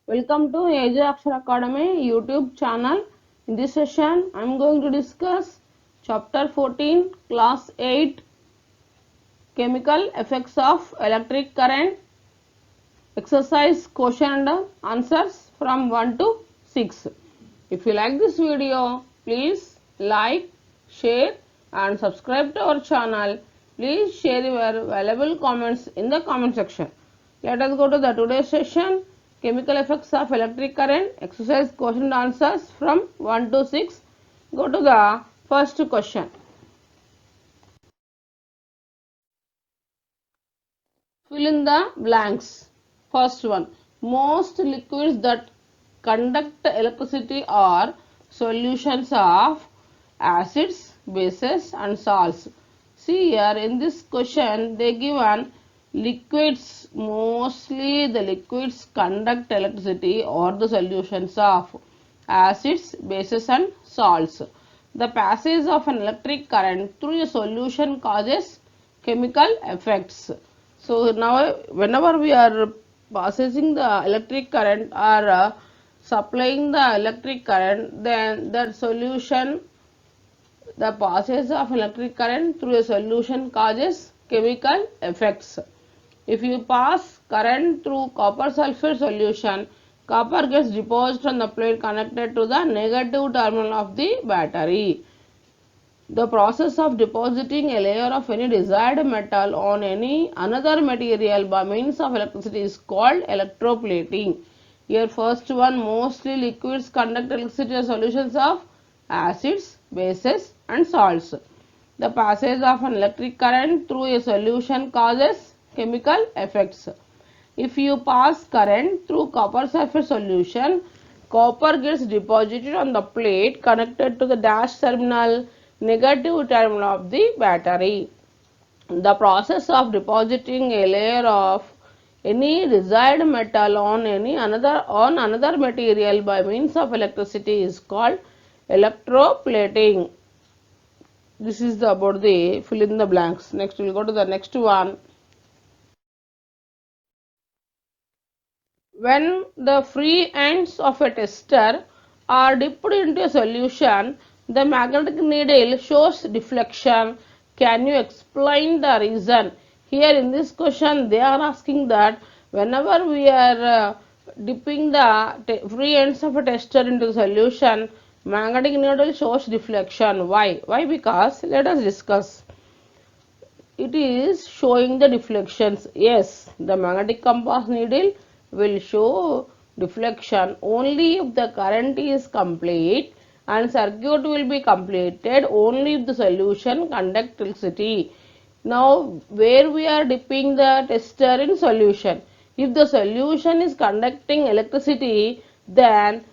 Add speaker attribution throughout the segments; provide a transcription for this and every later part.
Speaker 1: Welcome to AJ Akshar Academy YouTube channel. In this session, I am going to discuss Chapter 14, Class 8, Chemical Effects of Electric Current, Exercise question and answers from 1 to 6. If you like this video, please like, share and subscribe to our channel. Please share your valuable comments in the comment section. Let us go to the today's session. Chemical effects of electric current. Exercise question and answers from 1 to 6. Go to the first question. Fill in the blanks. First one. Most liquids that conduct electricity are solutions of acids, bases and salts. See here in this question they given liquids, mostly the liquids conduct electricity or the solutions of acids, bases and salts. The passage of an electric current through a solution causes chemical effects. So now whenever we are passing the electric current or supplying the electric current, then that solution, the passage of electric current through a solution causes chemical effects. If you pass current through copper sulfate solution, copper gets deposited on the plate connected to the negative terminal of the battery. The process of depositing a layer of any desired metal on any another material by means of electricity is called electroplating. Here first one, mostly liquids conduct electricity as solutions of acids, bases and salts. The passage of an electric current through a solution causes chemical effects. If you pass current through copper sulfate solution, copper gets deposited on the plate connected to the dash terminal, negative terminal of the battery. The process of depositing a layer of any desired metal on another material by means of electricity is called electroplating. This is about the fill in the blanks. Next we will go to the next one. When the free ends of a tester are dipped into a solution, the magnetic needle shows deflection. Can you explain the reason? Here in this question they are asking that whenever we are dipping the free ends of a tester into the solution, magnetic needle shows deflection. Why? Why? Because let us discuss. It is showing the deflections. Yes, the magnetic compass needle will show deflection only if the current is complete and circuit will be completed only if the solution conducts electricity. Now where we are dipping the tester in solution, if the solution is conducting electricity, then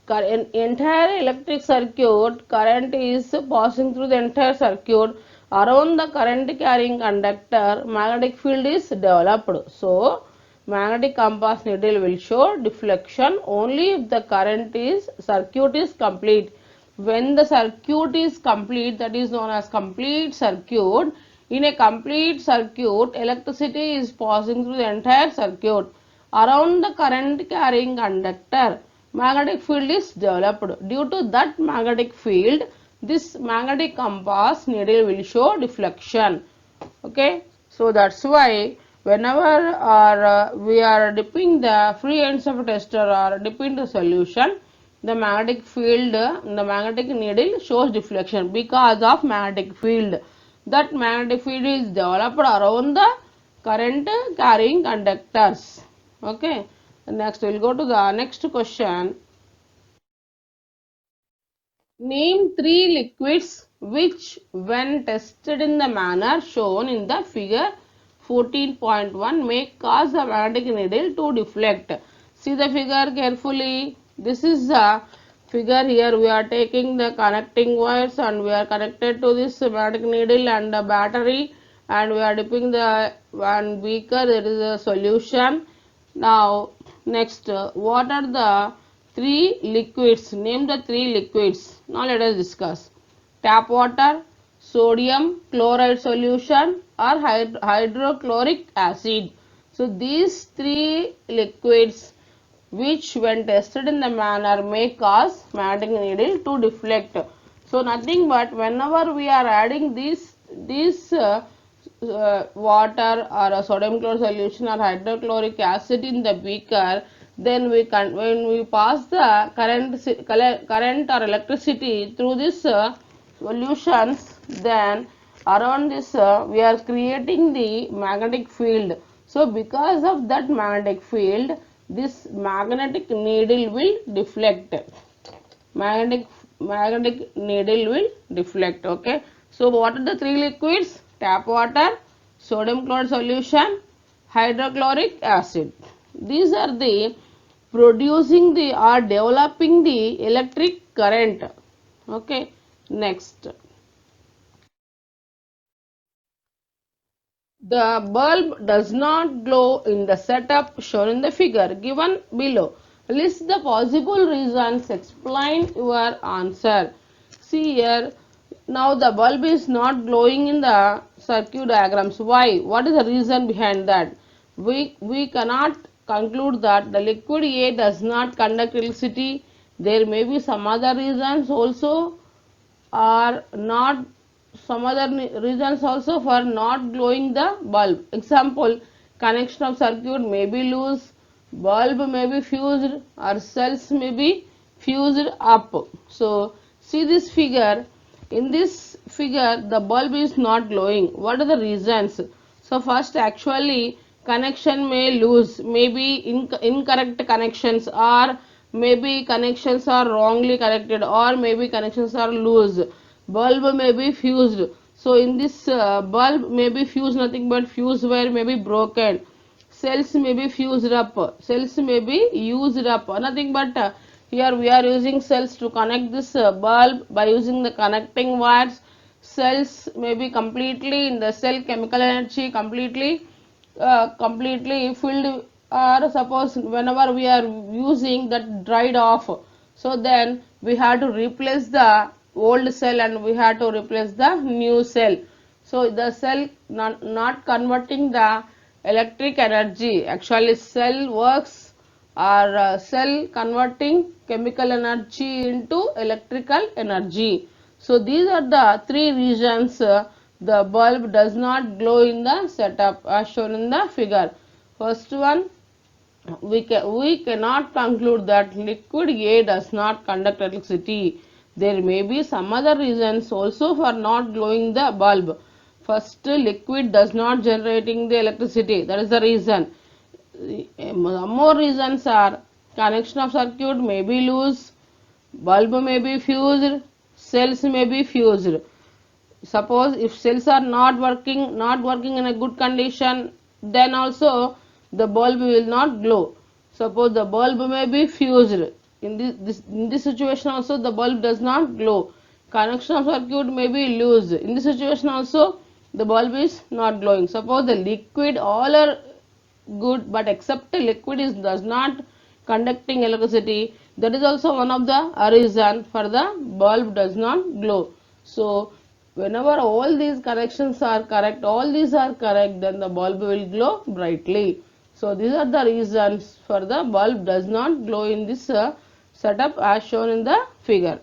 Speaker 1: entire electric circuit current is passing through the entire circuit. Around the current carrying conductor, magnetic field is developed. So magnetic compass needle will show deflection only if the circuit is complete. When the circuit is complete, that is known as complete circuit. In a complete circuit, electricity is passing through the entire circuit. Around the current carrying conductor, magnetic field is developed. Due to that magnetic field, this magnetic compass needle will show deflection. Okay, so that's why whenever we are dipping the free ends of a tester or dipping the solution, the magnetic field, the magnetic needle shows deflection because of magnetic field. That magnetic field is developed around the current carrying conductors. Okay, next we will go to the next question. Name three liquids which, when tested in the manner shown in the figure 14.1, may cause the magnetic needle to deflect. See the figure carefully. This is the figure. Here we are taking the connecting wires and we are connected to this magnetic needle and the battery, and we are dipping the one beaker. There is a solution. Now next, what are the three liquids? Name the three liquids. Now let us discuss. Tap water, sodium chloride solution or hydrochloric acid. So these three liquids which when tested in the manner may cause magnetic needle to deflect. So nothing but whenever we are adding this water or a sodium chloride solution or hydrochloric acid in the beaker, then when we pass the current or electricity through this solutions, then around this we are creating the magnetic field. So because of that magnetic field, this magnetic needle will deflect. Magnetic needle will deflect. Okay. So what are the three liquids? Tap water, sodium chloride solution, hydrochloric acid. These are the producing the or developing the electric current. Okay. Next. The bulb does not glow in the setup shown in the figure given below. List the possible reasons. Explain your answer. See here. Now the bulb is not glowing in the circuit diagrams. Why? What is the reason behind that? We cannot conclude that the liquid A does not conduct electricity. There may be some other reasons also, are not some other reasons also for not glowing the bulb. Example, connection of circuit may be loose, bulb may be fused, or cells may be fused up. So see this figure. In this figure the bulb is not glowing. What are the reasons? So first, actually connection may lose, maybe incorrect connections, or maybe connections are wrongly connected, or maybe connections are loose. Bulb may be fused. So in this bulb may be fused, nothing but fuse wire may be broken. Cells may be fused up, cells may be used up, nothing but here we are using cells to connect this bulb by using the connecting wires. Cells may be completely in the cell chemical energy completely filled, or suppose whenever we are using that dried off, so then we have to replace the old cell and we have to replace the new cell. So the cell not converting the electric energy, actually cell works, or cell converting chemical energy into electrical energy. So these are the three reasons the bulb does not glow in the setup as shown in the figure. First one, we cannot conclude that liquid A does not conduct electricity. There may be some other reasons also for not glowing the bulb. First, liquid does not generating the electricity. That is the reason. More reasons are connection of circuit may be loose, bulb may be fused, cells may be fused. Suppose if cells are not working in a good condition, then also the bulb will not glow. Suppose the bulb may be fused. In this situation also the bulb does not glow. Connection of circuit may be loose. In this situation also the bulb is not glowing. Suppose the liquid all are good, but except the liquid is does not conducting electricity, that is also one of the reason for the bulb does not glow. So whenever all these corrections are correct, all these are correct, then the bulb will glow brightly. So these are the reasons for the bulb does not glow in this setup as shown in the figure.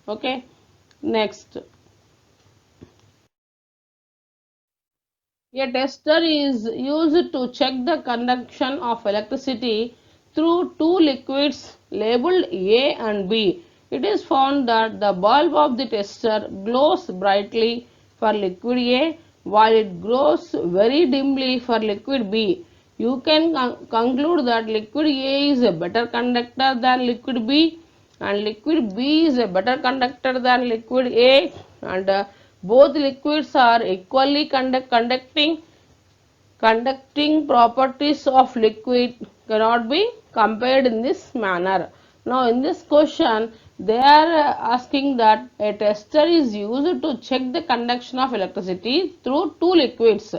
Speaker 1: Okay. Next, a tester is used to check the conduction of electricity through two liquids labeled A and B. It is found that the bulb of the tester glows brightly for liquid A while it glows very dimly for liquid B. You can conclude that liquid A is a better conductor than liquid B, and liquid B is a better conductor than liquid A, and both liquids are equally conducting properties of liquid cannot be compared in this manner. Now in this question they are asking that a tester is used to check the conduction of electricity through two liquids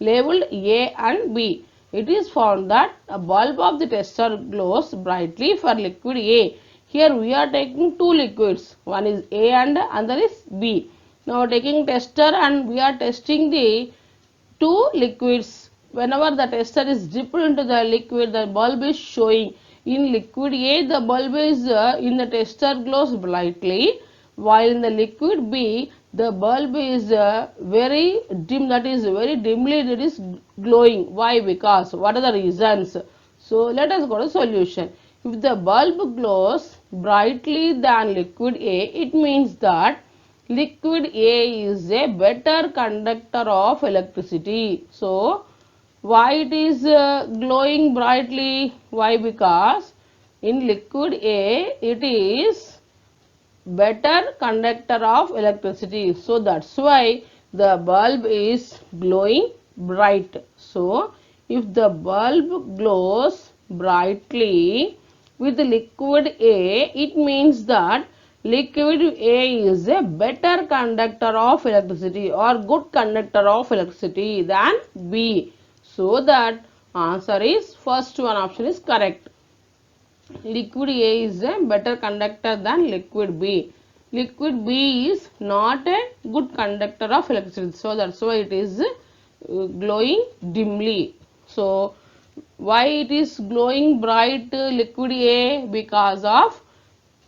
Speaker 1: labeled A and B. It is found that a bulb of the tester glows brightly for liquid A. Here we are taking two liquids, one is A and another is B. Now taking tester and we are testing the two liquids. Whenever the tester is dipped into the liquid, the bulb is showing In liquid A, the bulb is in the tester glows brightly, while in the liquid B, the bulb is very dim, that is very dimly it is glowing. Why? Because what are the reasons? So let us go to solution. If the bulb glows brightly than liquid A, it means that liquid A is a better conductor of electricity. So why it is glowing brightly? Why? Because in liquid A it is better conductor of electricity. So that's why the bulb is glowing bright. So if the bulb glows brightly with liquid A, it means that liquid A is a better conductor of electricity or good conductor of electricity than B. So that answer is first one option is correct. Liquid A is a better conductor than liquid B. Liquid B is not a good conductor of electricity. So that's why it is glowing dimly. So why it is glowing bright liquid A? Because of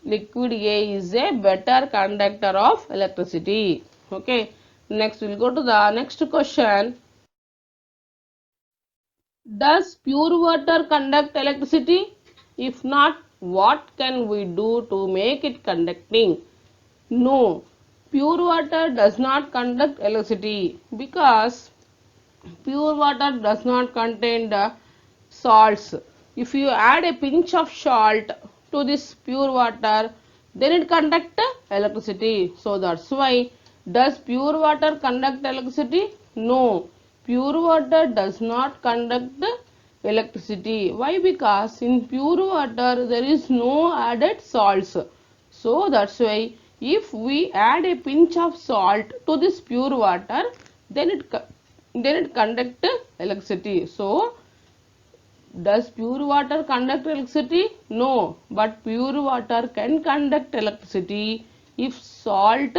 Speaker 1: liquid A is a better conductor of electricity. Okay. Next we'll go to the next question. Does pure water conduct electricity? If not, what can we do to make it conducting? No, pure water does not conduct electricity because pure water does not contain the salts. If you add a pinch of salt to this pure water, then it conduct electricity. So that's why does pure water conduct electricity? No, pure water does not conduct electricity. Why? Because in pure water there is no added salts. So that's why if we add a pinch of salt to this pure water, then it conduct electricity. So does pure water conduct electricity? No, but pure water can conduct electricity if salt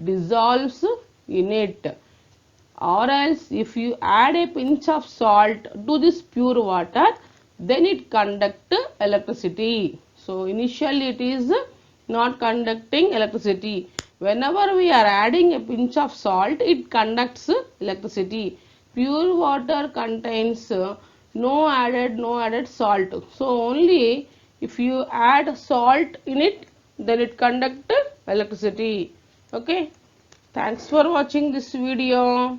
Speaker 1: dissolves in it, or else if you add a pinch of salt to this pure water, then it conduct electricity. So initially it is not conducting electricity. Whenever we are adding a pinch of salt, it conducts electricity. Pure water contains no added salt. So only if you add salt in it, then it conduct electricity. Okay. Thanks for watching this video.